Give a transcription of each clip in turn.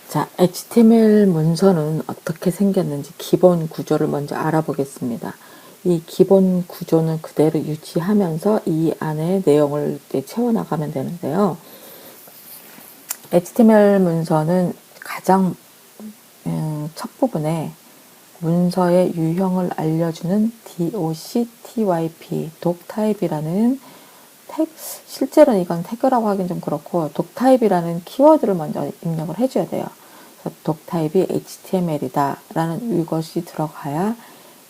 자, HTML 문서는 어떻게 생겼는지 기본 구조를 먼저 알아보겠습니다. 이 기본 구조는 그대로 유지하면서 이 안에 내용을 채워나가면 되는데요. HTML 문서는 가장 첫 부분에 문서의 유형을 알려주는 doctyp, doctype이라는 태그, 실제로는 이건 태그라고 하긴 좀 그렇고 doctype이라는 키워드를 먼저 입력을 해줘야 돼요. 그래서 doctype이 HTML이다 라는 이것이 들어가야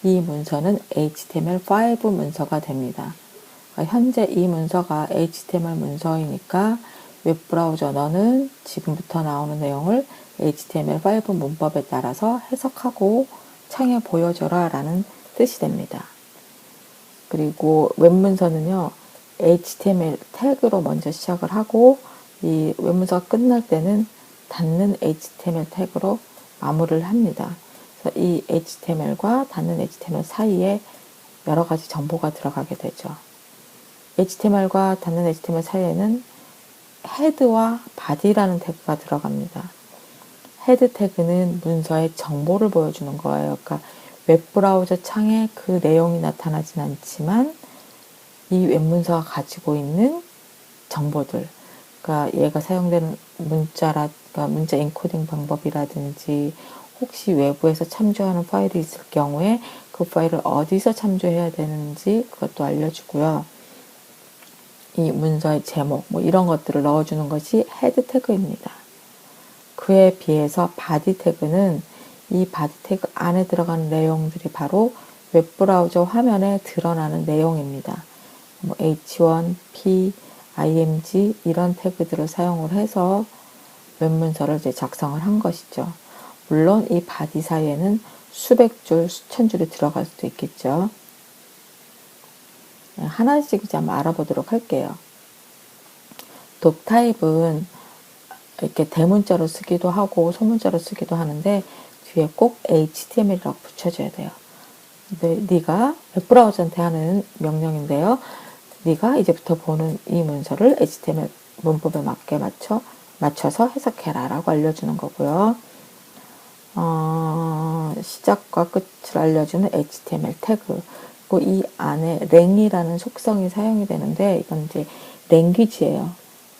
이 문서는 HTML5 문서가 됩니다. 그러니까 현재 이 문서가 HTML 문서이니까 웹브라우저 너는 지금부터 나오는 내용을 HTML5 문법에 따라서 해석하고 창에 보여줘라 라는 뜻이 됩니다. 그리고 웹문서는요, HTML 태그로 먼저 시작을 하고 이 웹문서가 끝날 때는 닫는 HTML 태그로 마무리를 합니다. 그래서 이 HTML과 닫는 HTML 사이에 여러 가지 정보가 들어가게 되죠. HTML과 닫는 HTML 사이에는 헤드와 바디라는 태그가 들어갑니다. 헤드 태그는 문서의 정보를 보여주는 거예요. 그러니까 웹브라우저 창에 그 내용이 나타나진 않지만 이 웹문서가 가지고 있는 정보들, 그러니까 얘가 사용되는 그러니까 문자 엔코딩 방법이라든지 혹시 외부에서 참조하는 파일이 있을 경우에 그 파일을 어디서 참조해야 되는지 그것도 알려주고요. 이 문서의 제목, 이런 것들을 넣어주는 것이 헤드 태그입니다. 그에 비해서 바디 태그는 이 바디 태그 안에 들어가는 내용들이 바로 웹브라우저 화면에 드러나는 내용입니다. H1, P, IMG 이런 태그들을 사용을 해서 웹문서를 이제 작성을 한 것이죠. 물론 이 바디 사이에는 수백 줄, 수천 줄이 들어갈 수도 있겠죠. 하나씩 이제 한번 알아보도록 할게요. doctype은 이렇게 대문자로 쓰기도 하고 소문자로 쓰기도 하는데 뒤에 꼭 HTML이라고 붙여줘야 돼요. 근데 네가 웹브라우저한테 하는 명령인데요. 네가 이제부터 보는 이 문서를 HTML 문법에 맞게 맞춰서 해석해라 라고 알려주는 거고요. 시작과 끝을 알려주는 HTML 태그, 그리고 이 안에 랭이라는 속성이 사용이 되는데 이건 이제 랭귀지예요.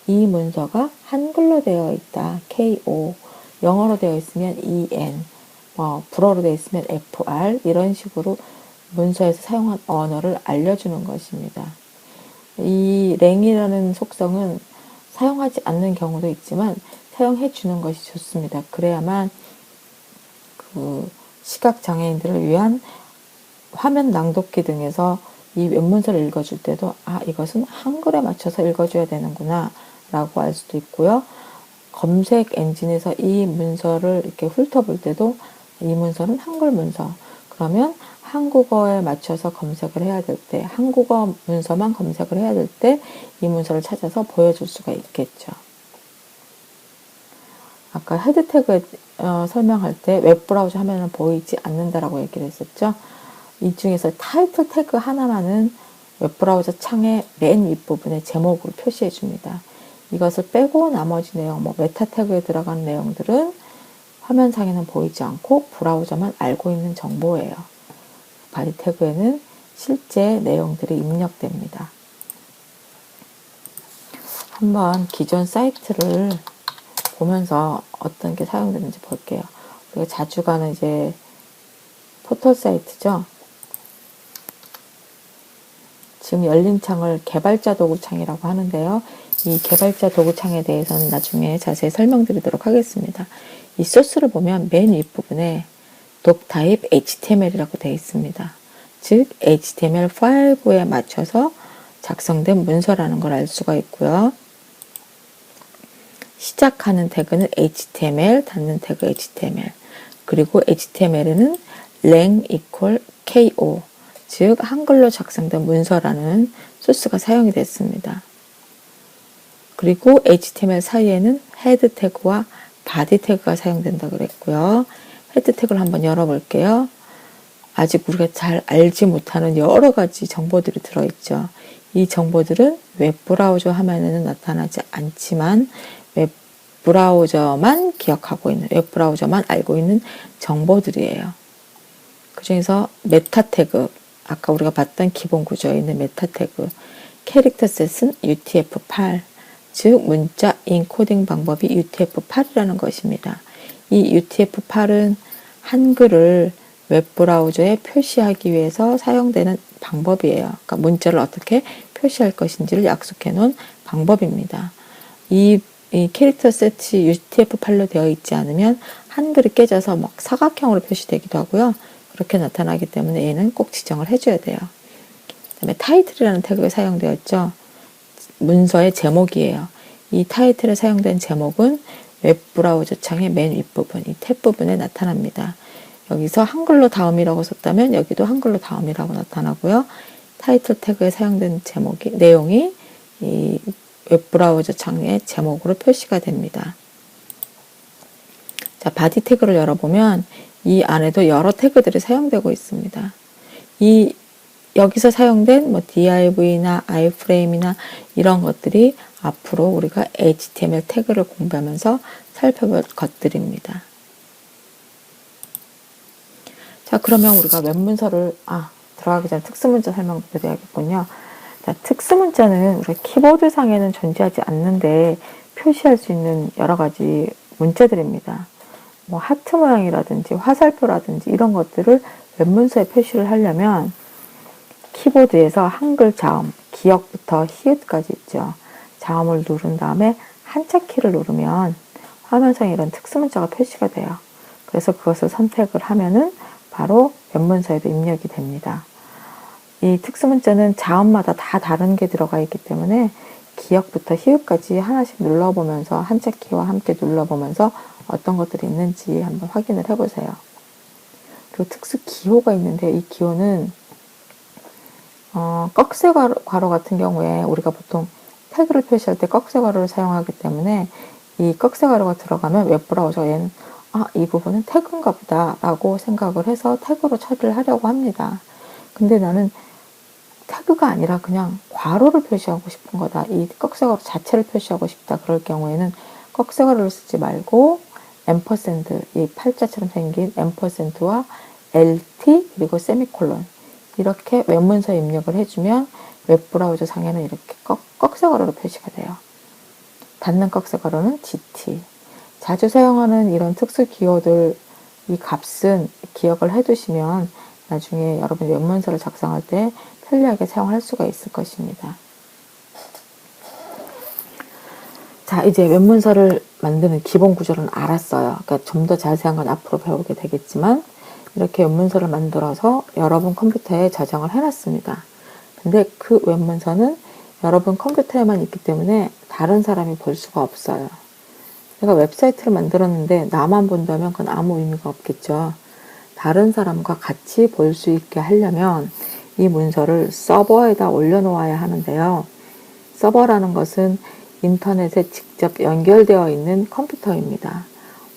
이 문서가 한글로 되어 있다. KO, 영어로 되어 있으면 EN, 불어로 되어 있으면 FR 이런 식으로 문서에서 사용한 언어를 알려주는 것입니다. 이 랭이라는 속성은 사용하지 않는 경우도 있지만 사용해 주는 것이 좋습니다. 그래야만 그 시각장애인들을 위한 화면 낭독기 등에서 이 웹문서를 읽어줄 때도 이것은 한글에 맞춰서 읽어줘야 되는구나 라고 알 수도 있고요. 검색 엔진에서 이 문서를 이렇게 훑어볼 때도 이 문서는 한글 문서, 그러면 한국어에 맞춰서 검색을 해야 될 때, 한국어 문서만 검색을 해야 될 때 이 문서를 찾아서 보여줄 수가 있겠죠. 아까 헤드 태그 설명할 때 웹브라우저 화면은 보이지 않는다라고 얘기를 했었죠. 이 중에서 타이틀 태그 하나만은 웹브라우저 창의 맨 윗부분에 제목으로 표시해 줍니다. 이것을 빼고 나머지 내용, 메타 태그에 들어간 내용들은 화면상에는 보이지 않고 브라우저만 알고 있는 정보예요. 바디 태그에는 실제 내용들이 입력됩니다. 한번 기존 사이트를 보면서 어떤 게 사용되는지 볼게요. 우리가 자주 가는 이제 포털 사이트죠. 지금 열린 창을 개발자 도구 창이라고 하는데요. 이 개발자 도구 창에 대해서는 나중에 자세히 설명드리도록 하겠습니다. 이 소스를 보면 맨 윗부분에 doctype HTML이라고 되어 있습니다. 즉 HTML5에 맞춰서 작성된 문서라는 걸 알 수가 있고요. 시작하는 태그는 HTML, 닫는 태그 HTML, 그리고 HTML에는 lang KO, 즉 한글로 작성된 문서라는 소스가 사용이 됐습니다. 그리고 HTML 사이에는 헤드 태그와 바디 태그가 사용된다고 그랬고요. 헤드 태그를 한번 열어볼게요. 아직 우리가 잘 알지 못하는 여러 가지 정보들이 들어있죠. 이 정보들은 웹브라우저 화면에는 나타나지 않지만 웹브라우저만 기억하고 있는, 웹브라우저만 알고 있는 정보들이에요. 그 중에서 메타 태그, 아까 우리가 봤던 기본 구조에 있는 메타 태그, 캐릭터 셋은 UTF-8, 즉 문자 인코딩 방법이 UTF-8이라는 것입니다. 이 UTF-8은 한글을 웹브라우저에 표시하기 위해서 사용되는 방법이에요. 그러니까 문자를 어떻게 표시할 것인지를 약속해 놓은 방법입니다. 이 캐릭터 셋이 UTF-8로 되어 있지 않으면 한글이 깨져서 막 사각형으로 표시되기도 하고요. 그렇게 나타나기 때문에 얘는 꼭 지정을 해줘야 돼요. 그다음에 타이틀이라는 태그가 사용되었죠. 문서의 제목이에요. 이 타이틀에 사용된 제목은 웹브라우저 창의 맨 윗부분, 이 탭 부분에 나타납니다. 여기서 한글로 다음이라고 썼다면 여기도 한글로 다음이라고 나타나고요. 타이틀 태그에 사용된 내용이 이 웹브라우저 창의 제목으로 표시가 됩니다. 자, 바디 태그를 열어보면 이 안에도 여러 태그들이 사용되고 있습니다. 여기서 사용된 div나 iframe이나 이런 것들이 앞으로 우리가 HTML 태그를 공부하면서 살펴볼 것들입니다. 자, 그러면 우리가 웹문서를 들어가기 전에 특수문자 설명드려야겠군요. 자, 특수문자는 우리가 키보드 상에는 존재하지 않는데 표시할 수 있는 여러 가지 문자들입니다. 뭐 하트 모양이라든지 화살표라든지 이런 것들을 웹문서에 표시를 하려면 키보드에서 한글 자음, 기역부터 히읗까지 있죠. 자음을 누른 다음에 한자 키를 누르면 화면상에 이런 특수문자가 표시가 돼요. 그래서 그것을 선택을 하면은 바로 웹문서에도 입력이 됩니다. 이 특수문자는 자음마다 다 다른 게 들어가 있기 때문에 기역부터 히읗까지 하나씩 눌러보면서 한자 키와 함께 눌러보면서 어떤 것들이 있는지 한번 확인을 해보세요. 그리고 특수 기호가 있는데 이 기호는 꺽쇠 괄호 같은 경우에 우리가 보통 태그를 표시할 때 꺽쇠 괄호를 사용하기 때문에 이 꺽쇠 괄호가 들어가면 웹브라우저에는 이 부분은 태그인가 보다 라고 생각을 해서 태그로 처리를 하려고 합니다. 근데 나는 태그가 아니라 그냥 괄호를 표시하고 싶은 거다. 이 꺽쇠 괄호 자체를 표시하고 싶다. 그럴 경우에는 꺽쇠 괄호를 쓰지 말고 앰퍼샌드, 이 팔자처럼 생긴 앰퍼샌드와 LT 그리고 세미콜론 이렇게 웹문서에 입력을 해주면 웹브라우저 상에는 이렇게 꺽쇠 괄호로 표시가 돼요. 닫는 꺽쇠 괄호는 GT. 자주 사용하는 이런 특수 기호들 이 값은 기억을 해두시면 나중에 여러분이 웹문서를 작성할 때 편리하게 사용할 수가 있을 것입니다. 자, 이제 웹문서를 만드는 기본 구조는 알았어요. 그러니까 좀 더 자세한 건 앞으로 배우게 되겠지만 이렇게 웹문서를 만들어서 여러분 컴퓨터에 저장을 해놨습니다. 근데 그 웹문서는 여러분 컴퓨터에만 있기 때문에 다른 사람이 볼 수가 없어요. 내가 웹사이트를 만들었는데 나만 본다면 그건 아무 의미가 없겠죠. 다른 사람과 같이 볼 수 있게 하려면 이 문서를 서버에다 올려놓아야 하는데요. 서버라는 것은 인터넷에 직접 연결되어 있는 컴퓨터입니다.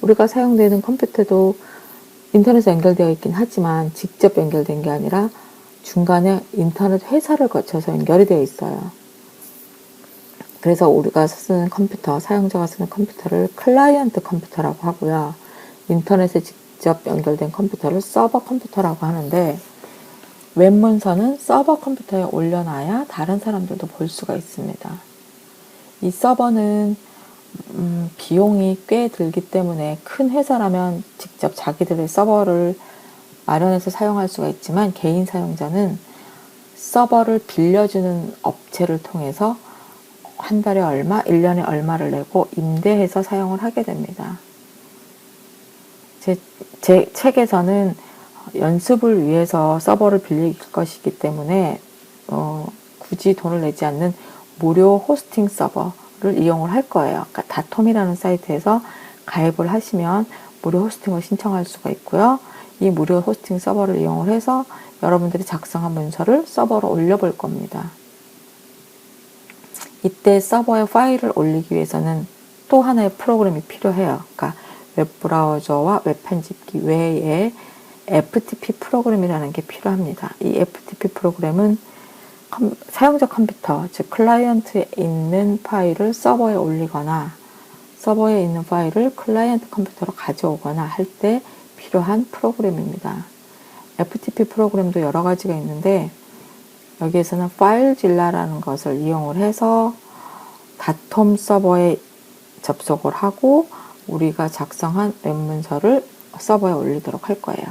우리가 사용되는 컴퓨터도 인터넷에 연결되어 있긴 하지만 직접 연결된 게 아니라 중간에 인터넷 회사를 거쳐서 연결이 되어 있어요. 그래서 우리가 쓰는 컴퓨터, 사용자가 쓰는 컴퓨터를 클라이언트 컴퓨터라고 하고요. 인터넷에 직접 연결된 컴퓨터를 서버 컴퓨터라고 하는데 웹문서는 서버 컴퓨터에 올려놔야 다른 사람들도 볼 수가 있습니다. 이 서버는 비용이 꽤 들기 때문에 큰 회사라면 직접 자기들의 서버를 마련해서 사용할 수가 있지만 개인 사용자는 서버를 빌려주는 업체를 통해서 한 달에 얼마, 1년에 얼마를 내고 임대해서 사용을 하게 됩니다. 제 책에서는 연습을 위해서 서버를 빌릴 것이기 때문에 굳이 돈을 내지 않는 무료 호스팅 서버를 이용을 할 거예요. 그러니까 다톰이라는 사이트에서 가입을 하시면 무료 호스팅을 신청할 수가 있고요. 이 무료 호스팅 서버를 이용을 해서 여러분들이 작성한 문서를 서버로 올려볼 겁니다. 이때 서버에 파일을 올리기 위해서는 또 하나의 프로그램이 필요해요. 그러니까 웹브라우저와 웹편집기 외에 FTP 프로그램이라는 게 필요합니다. 이 FTP 프로그램은 사용자 컴퓨터, 즉 클라이언트에 있는 파일을 서버에 올리거나 서버에 있는 파일을 클라이언트 컴퓨터로 가져오거나 할 때 필요한 프로그램입니다. FTP 프로그램도 여러 가지가 있는데 여기에서는 파일질라라는 것을 이용을 해서 다톰 서버에 접속을 하고 우리가 작성한 웹 문서를 서버에 올리도록 할 거예요.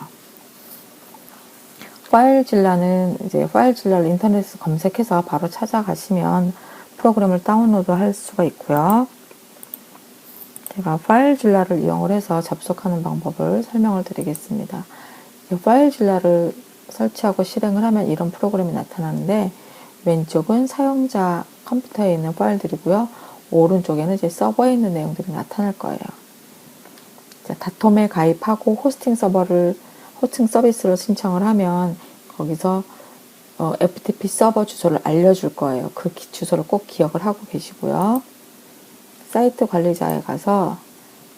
파일질라는 이제 파일질라를 인터넷에서 검색해서 바로 찾아가시면 프로그램을 다운로드 할 수가 있고요. 제가 파일질라를 이용을 해서 접속하는 방법을 설명을 드리겠습니다. 파일질라를 설치하고 실행을 하면 이런 프로그램이 나타나는데 왼쪽은 사용자 컴퓨터에 있는 파일들이고요. 오른쪽에는 이제 서버에 있는 내용들이 나타날 거예요. 다톰에 가입하고 호스팅 서비스를 신청을 하면 거기서 FTP 서버 주소를 알려줄 거예요. 그 주소를 꼭 기억을 하고 계시고요. 사이트 관리자에 가서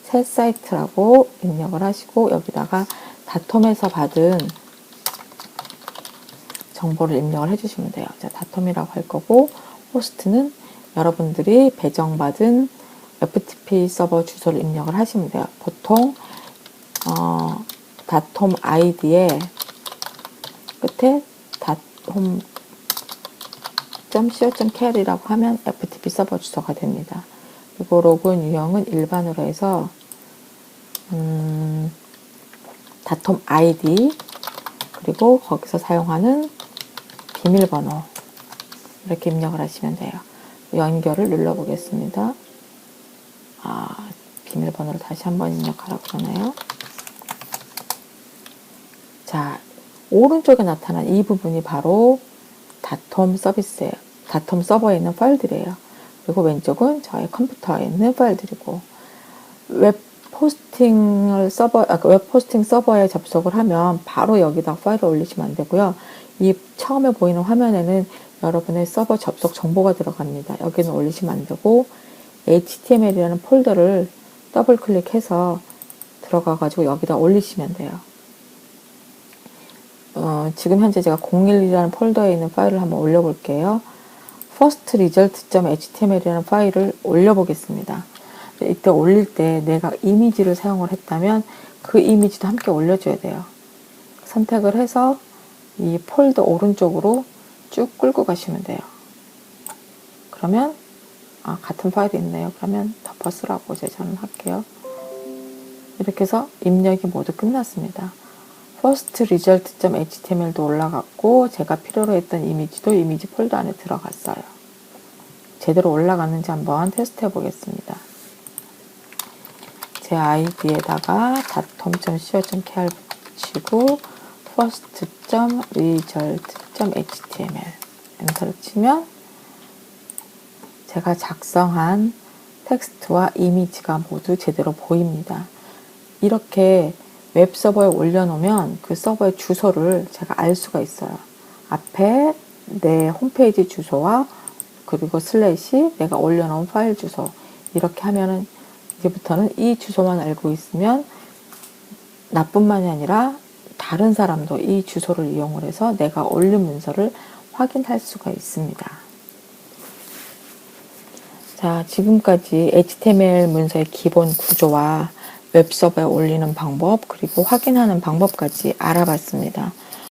새 사이트라고 입력을 하시고 여기다가 다톰에서 받은 정보를 입력을 해주시면 돼요. 자, 다톰이라고 할 거고 호스트는 여러분들이 배정받은 FTP 서버 주소를 입력을 하시면 돼요. 보통 다톰 아이디에 끝에 datom.co.kr이라고 하면 FTP 서버 주소가 됩니다. 그리고 로그인 유형은 일반으로 해서 다톰 아이디 그리고 거기서 사용하는 비밀번호 이렇게 입력을 하시면 돼요. 연결을 눌러 보겠습니다. 비밀번호를 다시 한번 입력하라고 그러나요? 자, 오른쪽에 나타난 이 부분이 바로 다톰 서비스예요. 다톰 서버에 있는 파일들이에요. 그리고 왼쪽은 저의 컴퓨터에 있는 파일들이고 웹 호스팅 서버에 접속을 하면 바로 여기다 파일을 올리시면 안 되고요. 이 처음에 보이는 화면에는 여러분의 서버 접속 정보가 들어갑니다. 여기는 올리시면 안 되고 HTML이라는 폴더를 더블 클릭해서 들어가가지고 여기다 올리시면 돼요. 지금 현재 제가 01이라는 폴더에 있는 파일을 한번 올려볼게요. firstresult.html이라는 파일을 올려보겠습니다. 이때 올릴 때 내가 이미지를 사용을 했다면 그 이미지도 함께 올려줘야 돼요. 선택을 해서 이 폴더 오른쪽으로 쭉 끌고 가시면 돼요. 그러면 같은 파일이 있네요. 그러면 덮어 쓰라고 저는 할게요. 이렇게 해서 입력이 모두 끝났습니다. firstresult.html도 올라갔고 제가 필요로 했던 이미지도 이미지 폴더 안에 들어갔어요. 제대로 올라갔는지 한번 테스트 해 보겠습니다. 제 아이디에다가 datom.co.kr 붙이고 first.result.html 엔터를 치면 제가 작성한 텍스트와 이미지가 모두 제대로 보입니다. 이렇게 웹 서버에 올려놓으면 그 서버의 주소를 제가 알 수가 있어요. 앞에 내 홈페이지 주소와 그리고 슬래시 내가 올려놓은 파일 주소 이렇게 하면은 이제부터는 이 주소만 알고 있으면 나뿐만이 아니라 다른 사람도 이 주소를 이용을 해서 내가 올린 문서를 확인할 수가 있습니다. 자, 지금까지 HTML 문서의 기본 구조와 웹서버에 올리는 방법 그리고 확인하는 방법까지 알아봤습니다.